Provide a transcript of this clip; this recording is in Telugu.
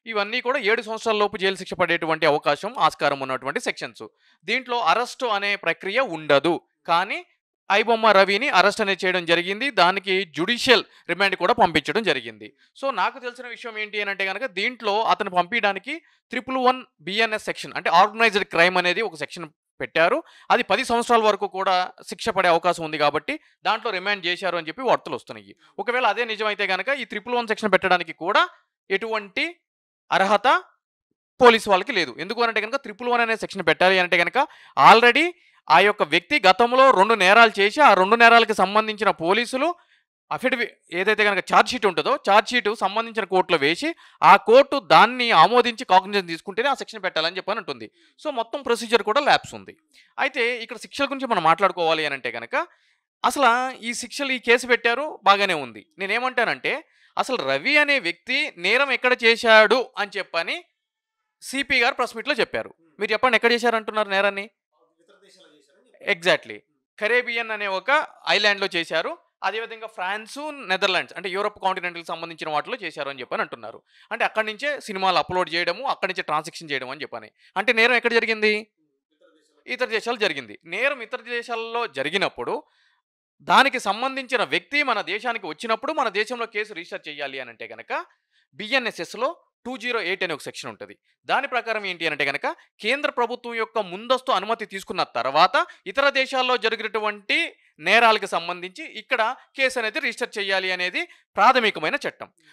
ఇవన్నీ కూడా 7 సంవత్సరాల లోపు జైలు శిక్ష పడేటువంటి అవకాశం, ఆస్కారం ఉన్నటువంటి సెక్షన్స్. దీంట్లో అరెస్టు అనే ప్రక్రియ ఉండదు. కానీ ఐబొమ్మ రవిని అరెస్ట్ అనేది చేయడం జరిగింది. దానికి జ్యుడిషియల్ రిమాండ్ కూడా పంపించడం జరిగింది. సో, నాకు తెలిసిన విషయం ఏంటి అనంటే గనక దీంట్లో అతను పంపియడానికి 111 బిఎన్ఎస్ సెక్షన్ అంటే ఆర్గనైజ్డ్ క్రైమ్ అనేది ఒక సెక్షన్ పెట్టారు. అది 10 సంవత్సరాల వరకు కూడా శిక్ష పడే అవకాశం ఉంది కాబట్టి దాంట్లో రిమాండ్ చేశారు అని చెప్పి వార్తలొస్తున్నాయి. ఒకవేళ అదే నిజమైతే గనక ఈ 111 సెక్షన్ పెట్టడానికి కూడా ఎటువంటి అర్హత పోలీసు వాళ్ళకి లేదు. ఎందుకు అనంటే గనక 111 అనే సెక్షన్ పెట్టాలి అంటే గనక ఆల్రెడీ ఆ యొక్క వ్యక్తి గతంలో 2 నేరాలు చేసి, ఆ 2 నేరాలకి సంబంధించిన పోలీసులు ఏదైతే గనక ఛార్జ్ షీట్ ఉంటదో, ఛార్జ్ షీట్ సంబంధించిన కోర్టులో వేసి, ఆ కోర్టు దాన్ని ఆమోదించి కాగ్నిజెన్స్ తీసుకుంటేనే ఆ సెక్షన్ పెట్టాలని చెప్పని అంటుంది. సో, మొత్తం ప్రొసీజర్ కూడా ల్యాప్స్ ఉంది. అయితే ఇక్కడ శిక్షల గురించి మనం మాట్లాడుకోవాలి అనంటే గనక అసల ఈ శిక్షలు ఈ కేసు పెట్టారు బాగానే ఉంది. నేనేమంటానంటే అసలు రవి అనే వ్యక్తి నేరం ఎక్కడ చేశాడు అని చెప్పని సిపి గారు ప్రెస్ మీట్‌లో చెప్పారు. మీరు చెప్పండి ఎక్కడ చేశారంటున్నారు నేరాన్ని? ఎగ్జాక్ట్‌లీ. కరేబియన్ అనే ఒక ఐలాండ్‌లో చేశారు. అదేవిధంగా ఫ్రాన్సు, నెదర్లాండ్స్ అంటే యూరప్ కాంటినెంట్‌కి సంబంధించిన వాటిలో చేశారు అని చెప్పని అంటున్నారు. అంటే అక్కడి నుంచే సినిమాలు అప్‌లోడ్ చేయడము, అక్కడి నుంచే ట్రాన్సాక్షన్ చేయడం అని చెప్పని. అంటే నేరం ఎక్కడ జరిగింది? ఇతర దేశాల్లో జరిగింది. నేరం ఇతర దేశాల్లో జరిగినప్పుడు దానికి సంబంధించిన వ్యక్తి మన దేశానికి వచ్చినప్పుడు మన దేశంలో కేసు రిజిస్టర్ చేయాలి అనంటే గనక బిఎన్ఎస్ఎస్‌లో 208 అనే ఒక సెక్షన్ ఉంటది. దాని ప్రకారం ఏంటి అనంటే గనక కేంద్ర ప్రభుత్వం యొక్క ముందస్తు అనుమతి తీసుకున్న తర్వాత ఇతర దేశాల్లో జరిగినటువంటి నేరాలకు సంబంధించి ఇక్కడ కేసు అనేది రిజిస్టర్ చేయాలి అనేది ప్రాథమికమైన చట్టం.